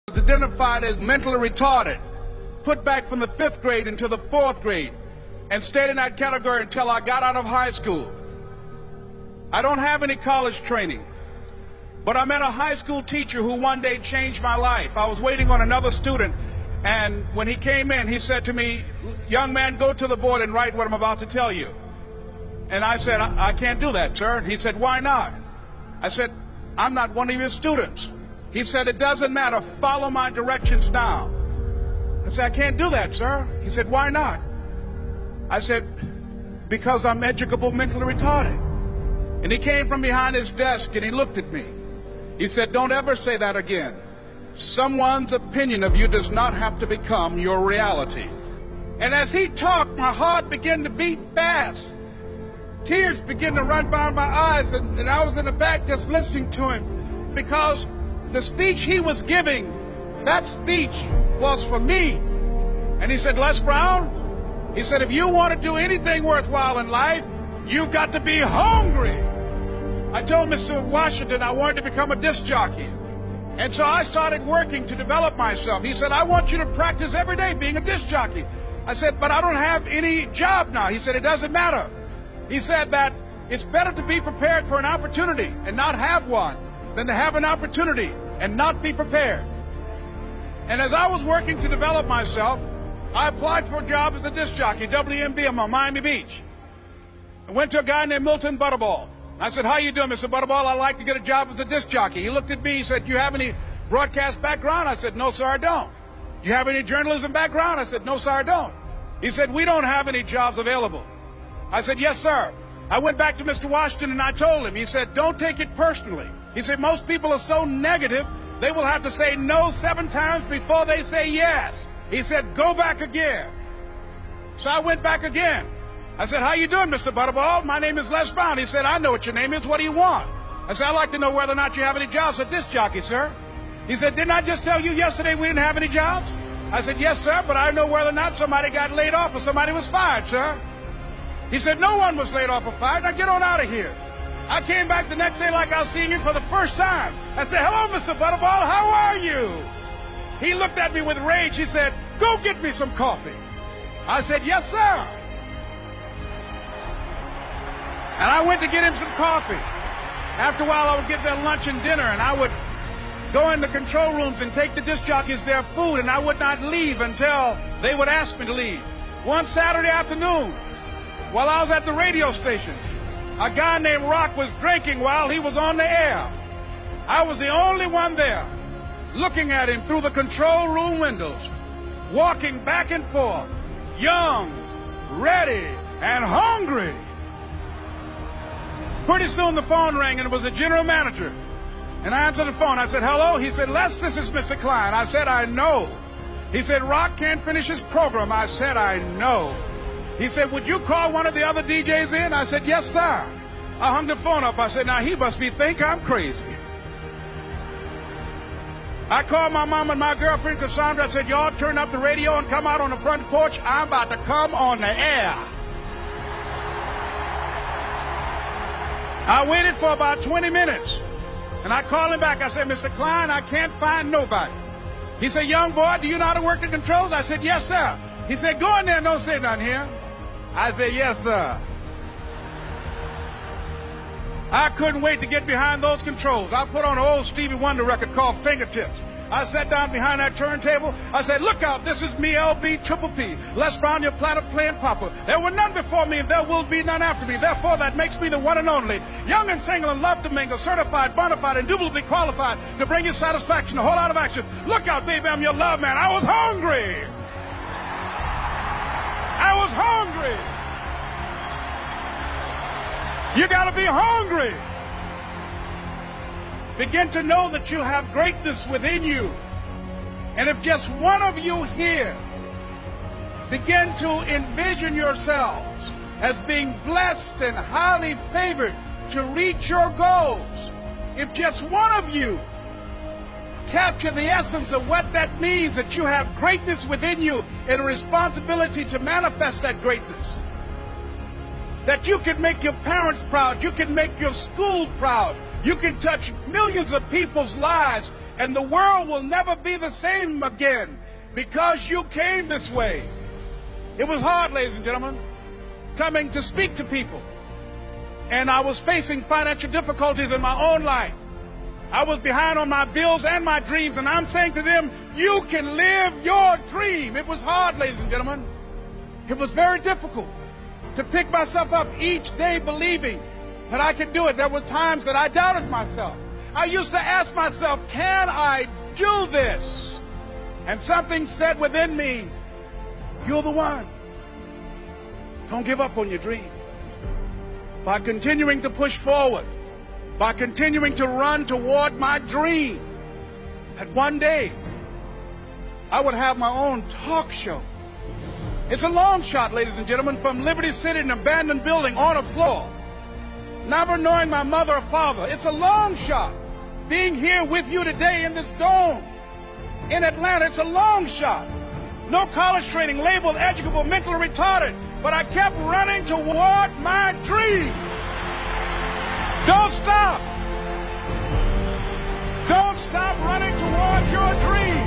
was identified as mentally retarded, put back from the 5th grade into the 4th grade, and stayed in that category until I got out of high school. I don't have any college training, but I met a high school teacher who one day changed my life. I was waiting on another student, and when he came in, he said to me, "Young man, go to the board and write what I'm about to tell you." And I said, I can't do that, sir. He said, "Why not?" I said, "I'm not one of your students." He said, "It doesn't matter. Follow my directions now." I said, "I can't do that, sir." He said, "Why not?" I said, "Because I'm educable mentally retarded." And he came from behind his desk and he looked at me. He said, "Don't ever say that again. Someone's opinion of you does not have to become your reality." And as he talked, my heart began to beat fast. Tears began to run down my eyes, and I was in the back just listening to him, because the speech he was giving, that speech was for me. And he said, "Les Brown," he said, "if you want to do anything worthwhile in life, you've got to be hungry." I told Mr. Washington I wanted to become a disc jockey. And so I started working to develop myself. He said, "I want you to practice every day being a disc jockey." I said, "But I don't have any job now." He said, "It doesn't matter." He said that it's better to be prepared for an opportunity and not have one than to have an opportunity and not be prepared. And as I was working to develop myself, I applied for a job as a disc jockey, WMBM on Miami Beach. I went to a guy named Milton Butterball. I said, "How you doing, Mr. Butterball? I'd like to get a job as a disc jockey." He looked at me, he said, "You have any broadcast background?" I said, "No, sir, I don't." "You have any journalism background?" I said, "No, sir, I don't." He said, "We don't have any jobs available." I said, "Yes, sir." I went back to Mr. Washington and I told him. He said, "Don't take it personally." He said, "Most people are so negative, they will have to say no 7 times before they say yes." He said, "Go back again." So I went back again. I said, "How you doing, Mr. Butterball? My name is Les Brown." He said, "I know what your name is. What do you want?" I said, "I'd like to know whether or not you have any jobs at disc jockey, sir." He said, "Didn't I just tell you yesterday we didn't have any jobs?" I said, "Yes, sir, but I know whether or not somebody got laid off or somebody was fired, sir." He said, "No one was laid off or fired. Now get on out of here." I came back the next day like I was seeing you for the first time. I said, "Hello, Mr. Butterball, how are you?" He looked at me with rage. He said, "Go get me some coffee." I said, "Yes, sir." And I went to get him some coffee. After a while, I would get their lunch and dinner, and I would go in the control rooms and take the disc jockeys their food, and I would not leave until they would ask me to leave. One Saturday afternoon, while I was at the radio station, a guy named Rock was drinking while he was on the air. I was the only one there, looking at him through the control room windows, walking back and forth, young, ready, and hungry. Pretty soon the phone rang, and it was the general manager. And I answered the phone. I said, "Hello?" He said, "Les, this is Mr. Klein." I said, "I know." He said, "Rock can't finish his program." I said, "I know." He said, "Would you call one of the other DJs in?" I said, "Yes, sir." I hung the phone up. I said, "Now he must think I'm crazy." I called my mom and my girlfriend, Cassandra. I said, "Y'all turn up the radio and come out on the front porch. I'm about to come on the air." I waited for about 20 minutes, and I called him back. I said, "Mr. Klein, I can't find nobody." He said, "Young boy, do you know how to work the controls?" I said, "Yes, sir." He said, "Go in there and don't say nothing here." I said, "Yes, sir." I couldn't wait to get behind those controls. I put on an old Stevie Wonder record called Fingertips. I sat down behind that turntable. I said, "Look out, this is me, LB Triple P, Les Brown, your platter playing papa. There were none before me, and there will be none after me. Therefore, that makes me the one and only. Young and single and love to mingle, certified, bona fide, indubitably qualified to bring you satisfaction, a whole lot of action. Look out, baby, I'm your love man." I was hungry. I was hungry. You got to be hungry. Begin to know that you have greatness within you. And if just one of you here begin to envision yourselves as being blessed and highly favored to reach your goals, if just one of you capture the essence of what that means, that you have greatness within you and a responsibility to manifest that greatness, that you can make your parents proud, you can make your school proud, you can touch millions of people's lives And the world will never be the same again because you came this way. It was hard, ladies and gentlemen, coming to speak to people. And I was facing financial difficulties in my own life. I was behind on my bills and my dreams, and I'm saying to them, you can live your dream. It was hard, ladies and gentlemen. It was very difficult to pick myself up each day believing that I could do it. There were times that I doubted myself. I used to ask myself, can I do this? And something said within me, you're the one. Don't give up on your dream. By continuing to push forward, by continuing to run toward my dream, that one day I would have my own talk show. It's a long shot, ladies and gentlemen, from Liberty City, an abandoned building on a floor, never knowing my mother or father. It's a long shot. Being here with you today in this dome in Atlanta, it's a long shot. No college training, labeled educable, mentally retarded, but I kept running toward my dream. Don't stop. Don't stop running toward your dream.